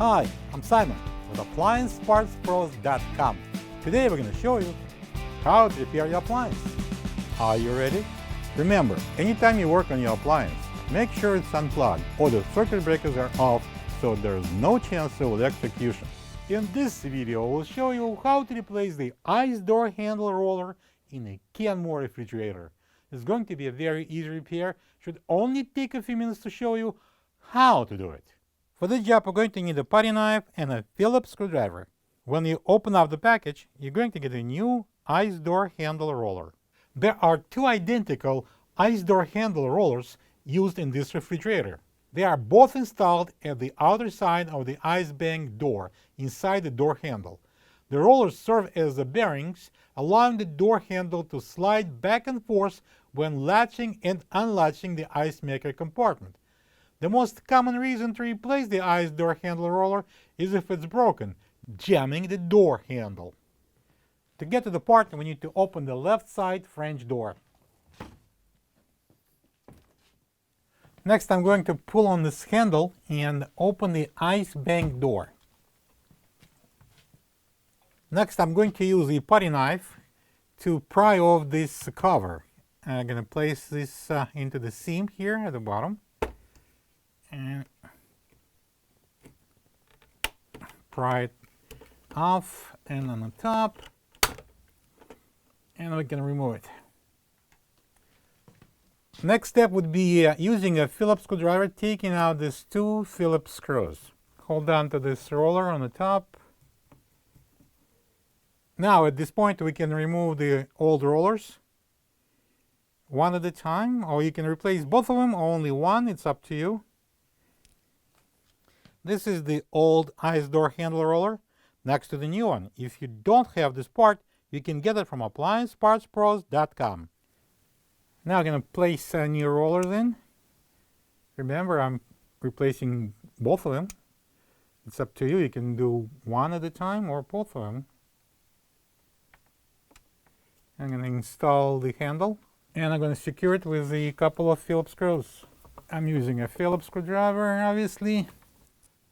Hi, I'm Simon with AppliancePartsPros.com. Today we're going to show you how to repair your appliance. Are you ready? Remember, anytime you work on your appliance, make sure it's unplugged or the circuit breakers are off so there's no chance of electrocution. In this video, we'll show you how to replace the ice door handle roller in a Kenmore refrigerator. It's going to be a very easy repair. Should only take a few minutes to show you how to do it. For this job, we're going to need a putty knife and a Phillips screwdriver. When you open up the package, you're going to get a new ice door handle roller. There are two identical ice door handle rollers used in this refrigerator. They are both installed at the outer side of the ice bank door inside the door handle. The rollers serve as the bearings, allowing the door handle to slide back and forth when latching and unlatching the ice maker compartment. The most common reason to replace the ice door handle roller is if it's broken, jamming the door handle. To get to the part, we need to open the left side French door. Next, I'm going to pull on this handle and open the ice bank door. Next, I'm going to use the putty knife to pry off this cover. I'm going to place this into the seam here at the bottom and pry it off and on the top, and we can remove it. Next step would be using a Phillips screwdriver, taking out these two Phillips screws. Hold on to this roller on the top. Now at this point we can remove the old rollers one at a time, or you can replace both of them or only one, it's up to you. This is the old ice door handle roller next to the new one. If you don't have this part, you can get it from AppliancePartsPros.com. Now I'm going to place new rollers in. Remember, I'm replacing both of them. It's up to you. You can do one at a time or both of them. I'm going to install the handle and I'm going to secure it with a couple of Phillips screws. I'm using a Phillips screwdriver, obviously.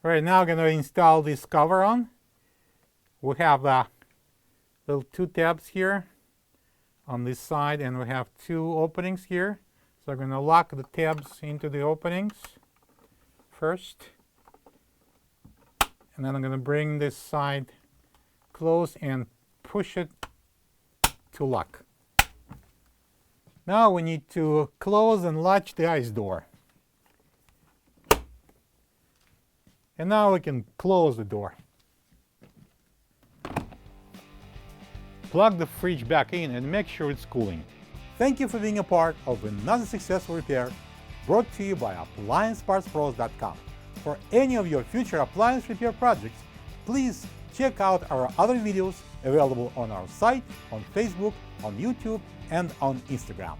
Right now I'm going to install this cover on. We have little two tabs here on this side, and we have two openings here. So I'm going to lock the tabs into the openings first. And then I'm going to bring this side close and push it to lock. Now we need to close and latch the ice door. And now we can close the door. Plug the fridge back in and make sure it's cooling. Thank you for being a part of another successful repair brought to you by AppliancePartsPros.com. For any of your future appliance repair projects, please check out our other videos available on our site, on Facebook, on YouTube, and on Instagram.